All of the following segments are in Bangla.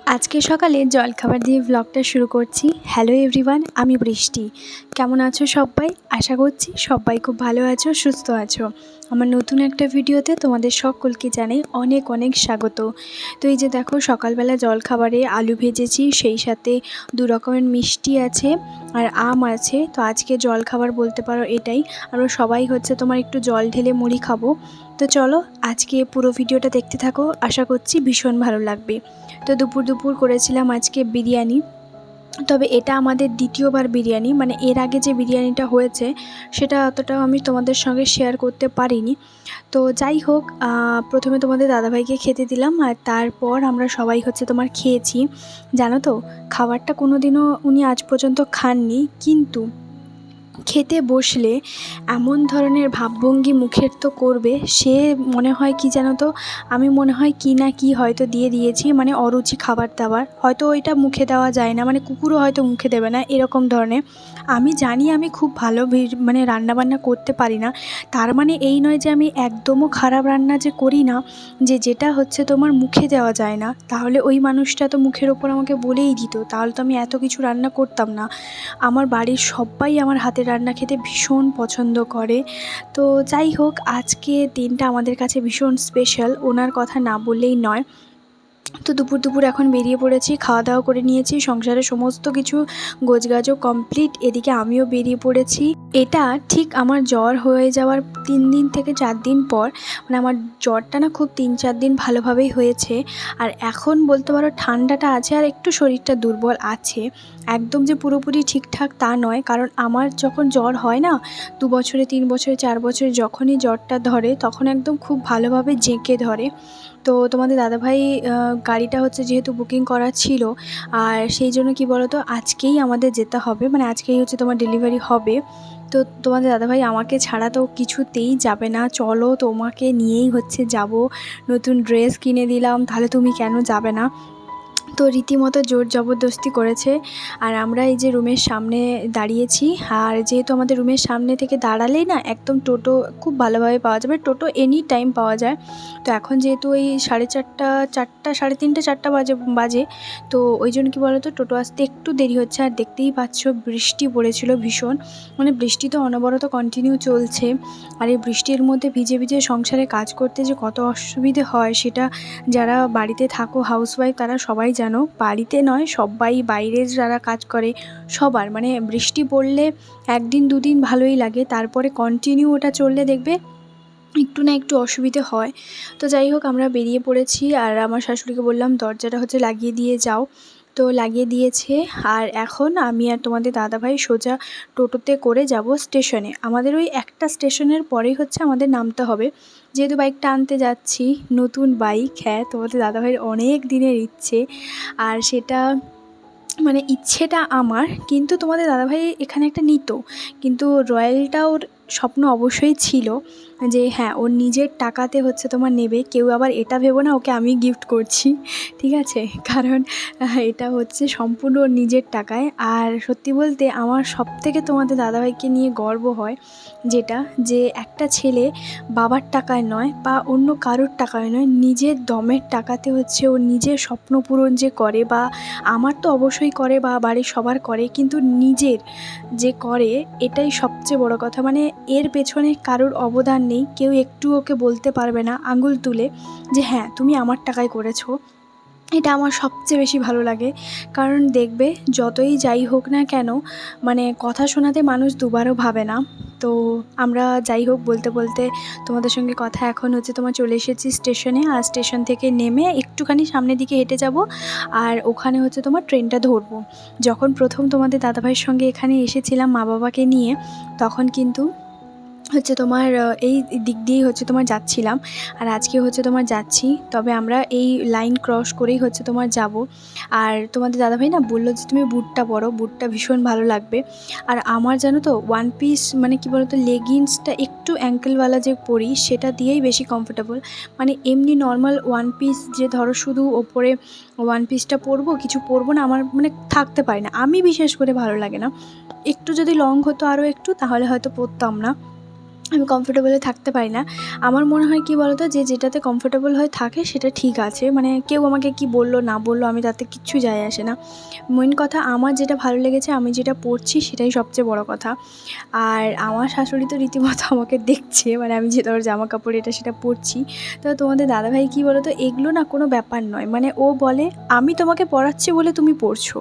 আজকে সকালে জলখাবার দিয়ে ব্লগটা শুরু করছি। হ্যালো এভরিওয়ান, আমি বৃষ্টি। কেমন আছো সবাই? আশা করছি সবাই খুব ভালো আছো, সুস্থ আছো। আমার নতুন একটা ভিডিওতে তোমাদের সকলকে জানাই অনেক অনেক স্বাগত। তো এই যে দেখো, সকালবেলা জলখাবারে আলু ভেজেছি, সেই সাথে 2 রকমের মিষ্টি আছে আর আম আছে। তো আজকে জলখাবার বলতে পারো এটাই। আমরা সবাই হচ্ছে তোমার একটু জল ঢেলে মুড়ি খাবো। তো চলো আজকে পুরো ভিডিওটা দেখতে থাকো, আশা করছি ভীষণ ভালো লাগবে। তো দুপুর করেছিলাম আজকে বিরিয়ানি। তবে এটা আমাদের দ্বিতীয়বার বিরিয়ানি, মানে এর আগে যে বিরিয়ানিটা হয়েছে সেটা অতটাও আমি তোমাদের সঙ্গে শেয়ার করতে পারিনি। তো যাই হোক, প্রথমে তোমাদের দাদাভাইকে খেতে দিলাম আর তারপর আমরা সবাই হচ্ছে তোমার খেয়েছি। জানো তো, খাবারটা কোনো দিনও উনি আজ পর্যন্ত খাননি, কিন্তু খেতে বসলে এমন ধরনের ভাবভঙ্গি মুখের তো করবে, সে মনে হয় কি জানো তো, আমি মনে হয় কি না কি হয়তো দিয়ে দিয়েছি, মানে অরুচি খাবার দাবার হয়তো ওইটা মুখে দেওয়া যায় না, মানে কুকুরও হয়তো মুখে দেবে না এরকম ধরনের। আমি জানি আমি খুব ভালো মানে রান্নাবান্না করতে পারি না, তার মানে এই নয় যে আমি একদমও খারাপ রান্না যে করি না, যেটা হচ্ছে তোমার মুখে দেওয়া যায় না, তাহলে ওই মানুষটা তো মুখের ওপর আমাকে বলেই দিত, তাহলে তো আমি এত কিছু রান্না করতাম না। আমার বাড়ির সবাই আমার হাতের রান্না খেতে ভীষণ পছন্দ করে। তো যাই হোক, আজকে দিনটা আমাদের কাছে ভীষণ স্পেশাল, ওনার কথা না বললেই নয়। তো দুপুর এখন বেরিয়ে পড়েছি, খাওয়া দাওয়া করে নিয়েছি, সংসারের সমস্ত কিছু গোছগাছও কমপ্লিট, এদিকে আমিও বেরিয়ে পড়েছি। এটা ঠিক আমার জ্বর হয়ে যাওয়ার 3 দিন থেকে 4 দিন পর, মানে আমার জ্বরটা না খুব 3-4 দিন ভালোভাবেই হয়েছে। আর এখন বলতে পারো ঠান্ডাটা আছে আর একটু শরীরটা দুর্বল আছে, একদম যে পুরোপুরি ঠিকঠাক তা নয়। কারণ আমার যখন জ্বর হয় না, 2 বছরে 3 বছরে 4 বছরে যখনই জ্বরটা ধরে তখন একদম খুব ভালোভাবে জেঁকে ধরে। তো তোমাদের দাদাভাই গাড়িটা হচ্ছে যেহেতু বুকিং করা ছিল, আর সেই জন্য কি বলো তো, আজকেই আমাদের যেতে হবে, মানে আজকেই হচ্ছে তোমার ডেলিভারি হবে। তো তোমাদের দাদাভাই আমাকে ছাড়া তো কিছুতেই যাবে না, চলো তোমাকে নিয়েই হচ্ছে যাব, নতুন ড্রেস কিনে দিলাম, তাহলে তুমি কেন যাবে না। তো রীতিমতো জোর জবরদস্তি করেছে। আর আমরা এই যে রুমের সামনে দাঁড়িয়েছি, আর যেহেতু আমাদের রুমের সামনে থেকে দাঁড়ালেই না একদম টোটো খুব ভালোভাবে পাওয়া যাবে, টোটো এনি টাইম পাওয়া যায়। তো এখন যেহেতু ওই 4:30 সাড়ে 3টে 4টা বাজে, তো ওই জন্য কী বলো তো, টোটো আসতে একটু দেরি হচ্ছে। আর দেখতেই পাচ্ছ বৃষ্টি পড়েছিল ভীষণ, মানে বৃষ্টি তো অনবরত কন্টিনিউ চলছে। আর এই বৃষ্টির মধ্যে ভিজে ভিজে সংসারে কাজ করতে যে কত অসুবিধে হয়, সেটা যারা বাড়িতে থাকো হাউসওয়াইফ তারা সবাই জানো, বাড়িতে নয় সবাই বাইরে যারা কাজ করে সবার, মানে বৃষ্টি পড়লে 1 দিন 2 দিন ভালোই লাগে, তারপরে কন্টিনিউ ওটা চললে দেখবে একটু না একটু অসুবিধে হয়। তো যাই হোক, আমরা বেরিয়ে পড়েছি আর আমার শাশুড়িকে বললাম দরজাটা হচ্ছে লাগিয়ে দিয়ে যাও। তো লাগিয়ে দিয়েছে। আর এখন আমি আর তোমাদের দাদাভাই সোজা টোটোতে করে যাব স্টেশনে। আমাদের ওই একটা স্টেশনের পরেই হচ্ছে আমাদের নামতে হবে, যেহেতু বাইকটা আনতে যাচ্ছি, নতুন বাইক। হ্যাঁ, তোমাদের দাদাভাইয়ের অনেক দিনের ইচ্ছে, আর সেটা মানে ইচ্ছেটা আমার, কিন্তু তোমাদের দাদাভাই এখানে একটা নিত, কিন্তু রয়্যালটা ওর স্বপ্ন অবশ্যই ছিল যে হ্যাঁ ওর নিজের টাকাতে হচ্ছে তোমার নেবে। কেউ আবার এটা ভেবো না ওকে আমি গিফট করছি, ঠিক আছে? কারণ এটা হচ্ছে সম্পূর্ণ ওর নিজের টাকায়। আর সত্যি বলতে আমার সবথেকে তোমাদের দাদাভাইকে নিয়ে গর্ব হয়, যেটা যে একটা ছেলে বাবার টাকায় নয় বা অন্য কারোর টাকায় নয়, নিজের দমের টাকাতে হচ্ছে ও নিজের স্বপ্ন পূরণ যে করে, বা আমার তো অবশ্যই করে বা বাড়ির সবার করে, কিন্তু নিজের যে করে এটাই সবচেয়ে বড় কথা। মানে এর পেছনে কারোর অবদান নেই, কেউ একটু ওকে বলতে পারবে না আঙুল তুলে যে হ্যাঁ তুমি আমার টাকায় করেছো। এটা আমার সবচেয়ে বেশি ভালো লাগে। কারণ দেখবে যতই যাই হোক না কেন, মানে কথা শোনাতে মানুষ দুবারও ভাবে না। তো আমরা যাই হোক বলতে বলতে তোমাদের সঙ্গে কথা এখন হচ্ছে তোমার চলে এসেছি স্টেশনে। আর স্টেশন থেকে নেমে একটুখানি সামনের দিকে হেঁটে যাব, আর ওখানে হচ্ছে তোমার ট্রেনটা ধরবো। যখন প্রথম তোমাদের দাদাভাইয়ের সঙ্গে এখানে এসেছিলাম মা বাবাকে নিয়ে, তখন কিন্তু হচ্ছে তোমার এই দিক দিয়েই হচ্ছে তোমার যাচ্ছিলাম, আর আজকে হচ্ছে তোমার যাচ্ছি। তবে আমরা এই লাইন ক্রস করেই হচ্ছে তোমার যাব। আর তোমাদের দাদাভাই না বললো যে তুমি বুটটা পরো, বুটটা ভীষণ ভালো লাগবে। আর আমার জানো তো ওয়ান পিস, মানে কি বলতো, লেগিংসটা একটু অ্যাঙ্কেলওয়ালা যে পরি সেটা দিয়েই বেশি কমফোর্টেবল। মানে এমনি নর্মাল ওয়ান পিস যে ধরো শুধু ওপরে ওয়ান পিসটা পরবো, কিছু পরবো না, আমার মানে থাকতে পারি না, আমি বিশেষ করে ভালো লাগে না। একটু যদি লং হতো আরও একটু, তাহলে হয়তো পরতাম না। আমি কমফোর্টেবলে থাকতে পারি না। আমার মনে হয় কী বলো তো, যে যেটাতে কমফোর্টেবল হয়ে থাকে সেটা ঠিক আছে, মানে কেউ আমাকে কি বললো না বললো আমি তাতে কিচ্ছু যায় আসে না। মেন কথা আমার যেটা ভালো লেগেছে, আমি যেটা পরছি সেটাই সবচেয়ে বড় কথা। আর আমার শাশুড়ি তো রীতিমতো আমাকে দেখছে, মানে আমি যে ধর জামা কাপড় এটা সেটা পরছি। তো তোমাদের দাদাভাই কী বলো তো, এগুলো না কোনো ব্যাপার নয়, মানে ও বলে আমি তোমাকে পড়াচ্ছি বলে তুমি পড়ছো,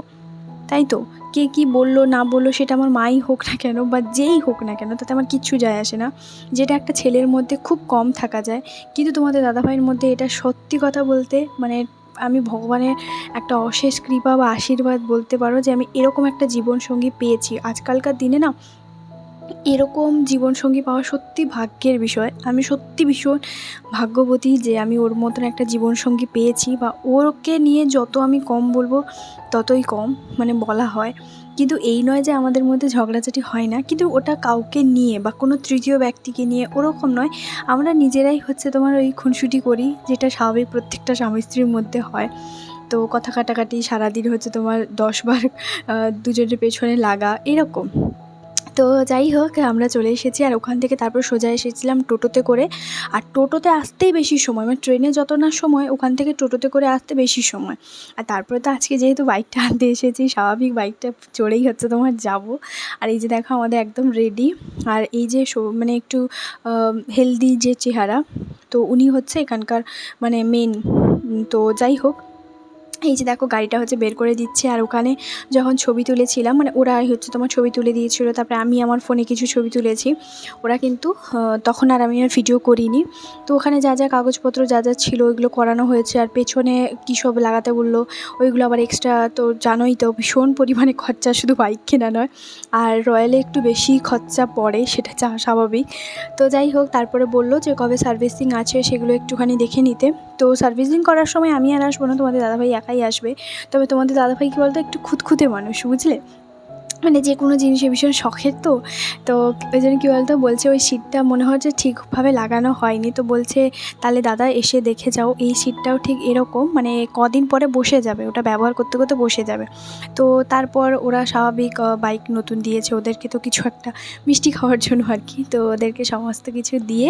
তাই তো? কে কী বললো না বললো সেটা আমার মাই হোক না কেন বা যেই হোক না কেন, তাতে আমার কিচ্ছু যায় আসে না। যেটা একটা ছেলের মধ্যে খুব কম থাকা যায়, কিন্তু তোমাদের দাদাভাইয়ের মধ্যে এটা সত্যি কথা বলতে মানে আমি ভগবানের একটা অশেষ কৃপা বা আশীর্বাদ বলতে পারো, যে আমি এরকম একটা জীবনসঙ্গী পেয়েছি। আজকালকার দিনে না এরকম জীবনসঙ্গী পাওয়া সত্যি ভাগ্যের বিষয়। আমি সত্যি ভীষণ ভাগ্যবতী যে আমি ওর মতন একটা জীবনসঙ্গী পেয়েছি, বা ওকে নিয়ে যত আমি কম বলবো ততই কম, মানে বলা হয়। কিন্তু এই নয় যে আমাদের মধ্যে ঝগড়াঝাটি হয় না, কিন্তু ওটা কাউকে নিয়ে বা কোনো তৃতীয় ব্যক্তিকে নিয়ে ওরকম নয়। আমরা নিজেরাই হচ্ছে তোমার ওই খুনসুটি করি, যেটা স্বাভাবিক প্রত্যেকটা স্বামী স্ত্রীর মধ্যে হয়। তো কথা কাটাকাটি সারাদিন হচ্ছে তোমার 10 বার দুজনের পেছনে লাগা এরকম। তো যাই হোক, আমরা চলে এসেছি, আর ওখান থেকে তারপর সোজা এসেছিলাম টোটোতে করে। আর টোটোতে আসতেই বেশি সময়, মানে ট্রেনে যত না সময়, ওখান থেকে টোটোতে করে আসতে বেশি সময়। আর তারপরে তো আজকে যেহেতু বাইকটা আনতে এসেছি, স্বাভাবিক বাইকটা চড়েই হচ্ছে তোমার যাব। আর এই যে দেখো আমাদের একদম রেডি। আর এই যে মানে একটু হেলদি যে চেহারা, তো উনি হচ্ছে এখানকার মানে মেন। তো যাই হোক, এই যে দেখো গাড়িটা হচ্ছে বের করে দিচ্ছে। আর ওখানে যখন ছবি তুলেছিলাম, মানে ওরাই হচ্ছে তোমার ছবি তুলে দিয়েছিল, তারপরে আমি আমার ফোনে কিছু ছবি তুলেছি। ওরা কিন্তু তখন আর আমি আর ভিডিও করিনি। তো ওখানে যা যা কাগজপত্র যা যা ছিল ওইগুলো করানো হয়েছে। আর পেছনে কী সব লাগাতে বললো ওইগুলো আবার এক্সট্রা, তো জানোই তো ভীষণ পরিমাণে খরচা, শুধু বাইক কেনা নয়। আর রয়্যালে একটু বেশি খরচা পড়ে, সেটা স্বাভাবিক। তো যাই হোক, তারপরে বললো যে কবে সার্ভিসিং আছে সেগুলো একটুখানি দেখে নিতে। তো সার্ভিসিং করার সময় আমি আর আসবো না, তোমাদের দাদাভাই একাই আসবে। তবে তোমাদের দাদাভাই কী বলতো, একটু খুঁতখুঁতে মানুষ, বুঝলে? মানে যে কোনো জিনিসে ভীষণ শখের তো। তো ওই জন্য কী বলতো, বলছে ওই সিটটা মনে হয় যে ঠিকভাবে লাগানো হয়নি। তো বলছে তাহলে দাদা এসে দেখে যাও, এই সিটটাও ঠিক এরকম, মানে কদিন পরে বসে যাবে, ওটা ব্যবহার করতে করতে বসে যাবে। তো তারপর ওরা স্বাভাবিক বাইক নতুন দিয়েছে, ওদেরকে তো কিছু একটা মিষ্টি খাওয়ার জন্য আর কি। তো ওদেরকে সমস্ত কিছু দিয়ে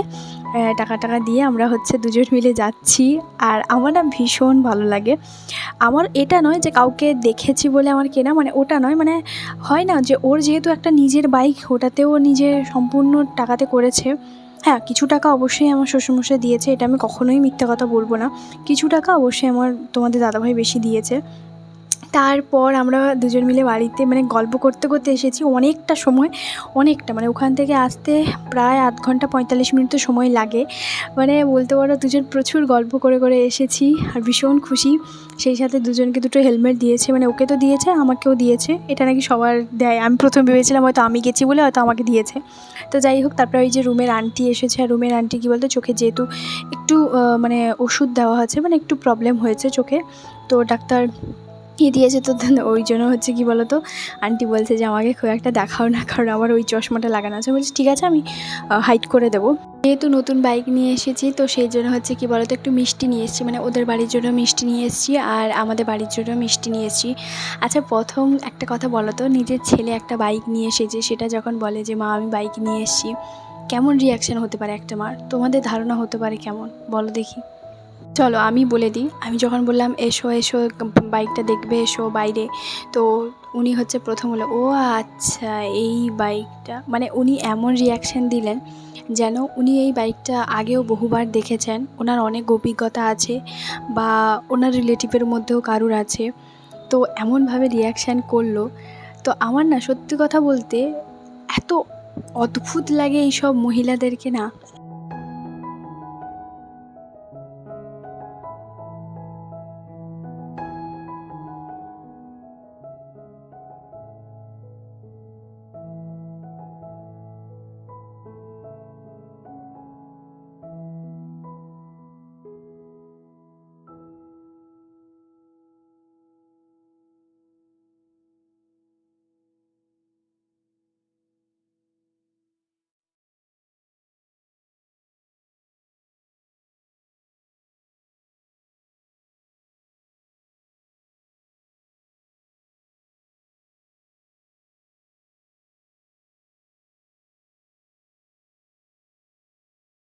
টাকা দিয়ে আমরা হচ্ছে দুজন মিলে যাচ্ছি। আর আমার না ভীষণ ভালো লাগে। আমার এটা নয় যে কাউকে দেখেছি বলে আমার কেনা, মানে ওটা নয়, মানে হয় না যে ওর যেহেতু একটা নিজের বাইক, ওটাতেও নিজের সম্পূর্ণ টাকাতে করেছে। হ্যাঁ, কিছু টাকা অবশ্যই আমার শ্বশুরমশাই দিয়েছে, এটা আমি কখনোই মিথ্যে কথা বলবো না। কিছু টাকা অবশ্যই আমার তোমাদের দাদাভাই বেশি দিয়েছে। তারপর আমরা দুজন মিলে বাড়িতে মানে গল্প করতে করতে এসেছি অনেকটা সময়, অনেকটা মানে ওখান থেকে আসতে প্রায় ০.৫ ঘন্টা ৪৫ মিনিট তো সময় লাগে। মানে বলতে পারো দুজন প্রচুর গল্প করে করে এসেছি, আর ভীষণ খুশি। সেই সাথে দুজনকে দুটো হেলমেট দিয়েছে, মানে ওকে তো দিয়েছে আমাকেও দিয়েছে, এটা নাকি সবার দেয়। আমি প্রথম ভেবেছিলাম হয়তো আমি গেছি বলে হয়তো আমাকে দিয়েছে। তো যাই হোক, তারপরে ওই যে রুমের আন্টি এসেছে। আর রুমের আন্টি কী বলতো, চোখে যেহেতু একটু মানে ওষুধ দেওয়া হচ্ছে, মানে একটু প্রবলেম হয়েছে চোখে, তো ডাক্তার দিয়েছে। তো ওই জন্য হচ্ছে কী বলো তো, আন্টি বলছে যে আমাকে খুব একটা দেখাও না, কারণ আমার ওই চশমাটা লাগানো আছে। বলছি ঠিক আছে, আমি হাইড করে দেবো। যেহেতু নতুন বাইক নিয়ে এসেছি, তো সেই জন্য হচ্ছে কী বলো তো, একটু মিষ্টি নিয়ে এসেছি, মানে ওদের বাড়ির জন্য মিষ্টি নিয়ে এসেছি আর আমাদের বাড়ির জন্য মিষ্টি নিয়ে এসেছি। আচ্ছা, প্রথম একটা কথা বলো তো, নিজের ছেলে একটা বাইক নিয়ে এসেছে, সেটা যখন বলে যে মা আমি বাইক নিয়ে এসেছি, কেমন রিয়াকশান হতে পারে একটা মার? তোমাদের ধারণা হতে পারে কেমন, বলো দেখি? চলো আমি বলে দিই। আমি যখন বললাম এসো এসো বাইকটা দেখবে, এসো বাইরে, তো উনি হচ্ছে প্রথম হলো ও আচ্ছা এই বাইকটা, মানে উনি এমন রিয়াকশান দিলেন যেন উনি এই বাইকটা আগেও বহুবার দেখেছেন, ওনার অনেক অভিজ্ঞতা আছে বা ওনার রিলেটিভের মধ্যেও কারুর আছে। তো এমনভাবে রিয়াকশান করলো, তো আমার না সত্যি কথা বলতে এত অদ্ভুত লাগে এইসব মহিলাদেরকে না।